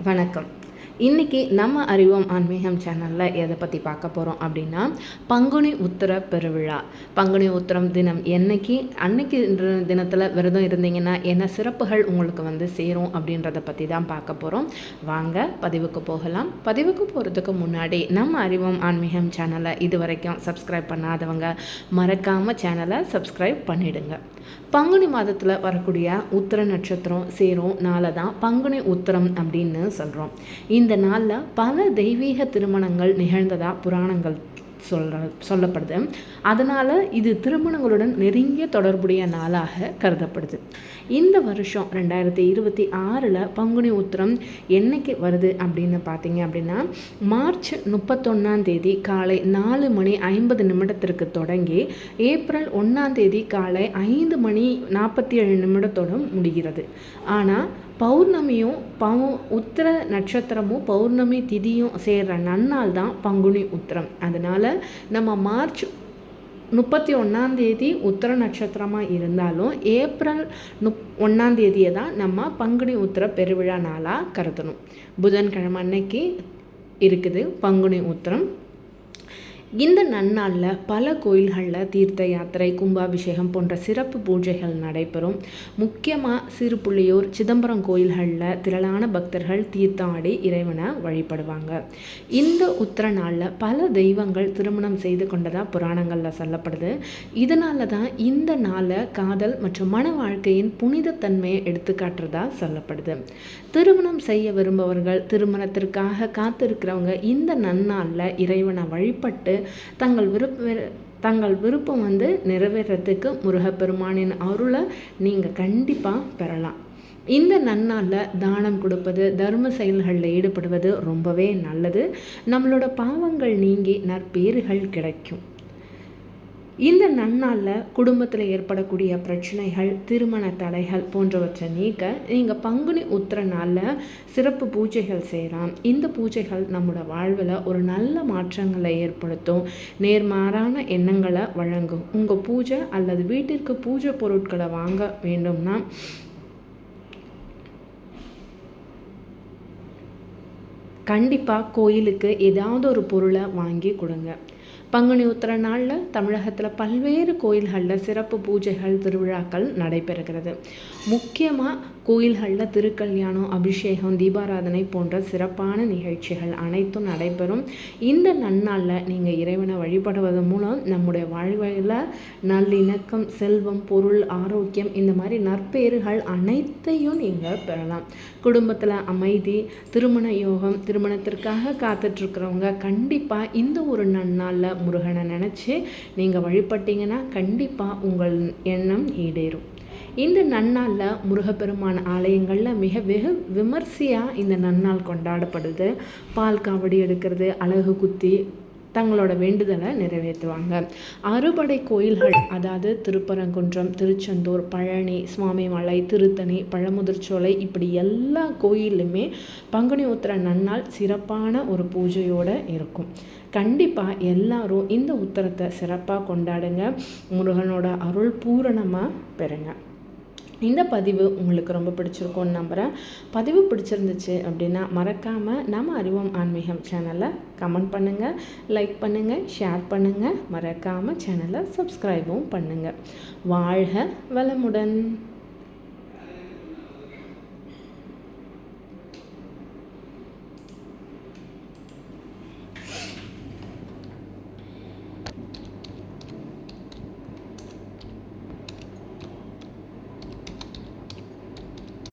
வணக்கம். இன்றைக்கி நம்ம அறிவோம் ஆன்மீகம் சேனலில் எதை பற்றி பார்க்க போகிறோம் அப்படின்னா, பங்குனி உத்திர பெருவிழா. பங்குனி உத்திரம் தினம் அன்னைக்கு தினத்தில் விரதம் இருந்தீங்கன்னா என்ன சிறப்புகள் உங்களுக்கு சேரும் அப்படின்றத பற்றி தான் பார்க்க போகிறோம். வாங்க பதிவுக்கு போகலாம். பதிவுக்கு போகிறதுக்கு முன்னாடி நம்ம அறிவோம் ஆன்மீகம் சேனலை இது வரைக்கும் சப்ஸ்கிரைப் பண்ணாதவங்க மறக்காமல் சேனலை சப்ஸ்கிரைப் பண்ணிவிடுங்க. பங்குனி மாதத்தில் வரக்கூடிய உத்திர நட்சத்திரம் சேரும் நாளை தான் பங்குனி உத்திரம் அப்படின்னு சொல்கிறோம். இந்த நாளில் பல தெய்வீக திருமணங்கள் நிகழ்ந்ததாக புராணங்கள் சொல்லப்படுது. அதனால் இது திருமணங்களுடன் நெருங்கிய தொடர்புடைய நாளாக கருதப்படுது. இந்த வருஷம் 2026 பங்குனி உத்திரம் என்னைக்கு வருது அப்படின்னு பார்த்தீங்க அப்படின்னா, மார்ச் 31 காலை 4:50 தொடங்கி ஏப்ரல் 1 காலை 5:47 முடிகிறது. ஆனால் பௌர்ணமியும் உத்திர நட்சத்திரமும் பௌர்ணமி திதியும் சேர்கிற நன்னாள் தான் பங்குனி உத்திரம். அதனால் நம்ம மார்ச் 31 உத்திர நட்சத்திரமாக இருந்தாலும் ஏப்ரல் 1 தான் நம்ம பங்குனி உத்திர பெருவிழா நாளாக கருதணும். புதன்கிழமை அன்னைக்கு இருக்குது பங்குனி உத்திரம். இந்த நன்னாளில் பல கோயில்களில் தீர்த்த யாத்திரை, கும்பாபிஷேகம் போன்ற சிறப்பு பூஜைகள் நடைபெறும். முக்கியமாக சிறுபுள்ளியூர், சிதம்பரம் கோயில்களில் திரளான பக்தர்கள் தீர்த்தாடி இறைவனை வழிபடுவாங்க. இந்த உத்திர நாளில் பல தெய்வங்கள் திருமணம் செய்து கொண்டதாக புராணங்களில் சொல்லப்படுது. இதனால தான் இந்த நாளை காதல் மற்றும் மன வாழ்க்கையின் புனிதத்தன்மையை எடுத்துக்காட்டுறதா சொல்லப்படுது. திருமணம் செய்ய விரும்பவர்கள், திருமணத்திற்காக காத்திருக்கிறவங்க இந்த நன்னாளில் இறைவனை வழிபட்டு தங்கள் விருப்பம் நிறைவேறத்துக்கு முருகப்பெருமானின் அருளை நீங்கள் கண்டிப்பாக பெறலாம். இந்த நன்னாளில் தானம் கொடுப்பது, தர்ம செயல்களில் ஈடுபடுவது ரொம்பவே நல்லது. நம்மளோட பாவங்கள் நீங்கி நற்பேறுகள் கிடைக்கும். இந்த நன்னாளில் குடும்பத்தில் ஏற்படக்கூடிய பிரச்சனைகள், திருமண தடைகள் போன்றவற்றை நீக்க நீங்கள் பங்குனி உத்திர நாளில் சிறப்பு பூஜைகள் செய்யலாம். இந்த பூஜைகள் நம்மளோட வாழ்வில் ஒரு நல்ல மாற்றங்களை ஏற்படுத்தும், நேர்மாறான எண்ணங்களை வழங்கும். உங்கள் பூஜை அல்லது வீட்டிற்கு பூஜை பொருட்களை வாங்க வேண்டும்னா கண்டிப்பாக கோயிலுக்கு ஏதாவது ஒரு பொருளை வாங்கி கொடுங்க. பங்குனி உத்திர நாளில் தமிழகத்தில் பல்வேறு கோயில்களில் சிறப்பு பூஜைகள், திருவிழாக்கள் நடைபெறுகிறது. முக்கியமாக கோயில்களில் திருக்கல்யாணம், அபிஷேகம், தீபாராதனை போன்ற சிறப்பான நிகழ்ச்சிகள் அனைத்தும் நடைபெறும். இந்த நன்னாளில் நீங்கள் இறைவனை வழிபடுவதன் மூலம் நம்முடைய வாழ்வில் நல்லிணக்கம், செல்வம், பொருள், ஆரோக்கியம் இந்த மாதிரி நற்பேறுகள் அனைத்தையும் நீங்கள் பெறலாம். குடும்பத்தில் அமைதி, திருமண யோகம், திருமணத்திற்காக காத்துட்ருக்கிறவங்க கண்டிப்பாக இந்த ஒரு நன்னாளில் முருகனை நினச்சி நீங்கள் வழிபட்டீங்கன்னா கண்டிப்பாக உங்கள் எண்ணம் ஈடேறும். இந்த நன்னாளில் முருகப்பெருமான் ஆலயங்களில் வெகு விமர்சையாக இந்த நன்னாள் கொண்டாடப்படுது. பால் காவடி எடுக்கிறது, அழகு குத்தி தங்களோட வேண்டுதலை நிறைவேற்றுவாங்க. அறுபடை கோயில்கள், அதாவது திருப்பரங்குன்றம், திருச்செந்தூர், பழனி, சுவாமிமலை, திருத்தணி, பழமுதிர்ச்சோலை, இப்படி எல்லா கோயிலுமே பங்குனி உத்திர நன்னாள் சிறப்பான ஒரு பூஜையோடு இருக்கும். கண்டிப்பாக எல்லாரும் இந்த உத்திரத்தை சிறப்பாக கொண்டாடுங்க. முருகனோட அருள் பூரணமாக பெறுங்க. இந்த பதிவு உங்களுக்கு ரொம்ப பிடிச்சிருக்கும்னு நம்புகிறேன். பதிவு பிடிச்சிருந்துச்சு அப்படின்னா மறக்காமல் நம்ம அறிவோம் ஆன்மீகம் சேனலை கமெண்ட் பண்ணுங்கள், லைக் பண்ணுங்கள், ஷேர் பண்ணுங்கள். மறக்காமல் சேனலை சப்ஸ்கிரைபும் பண்ணுங்கள். வாழ்க வளமுடன்.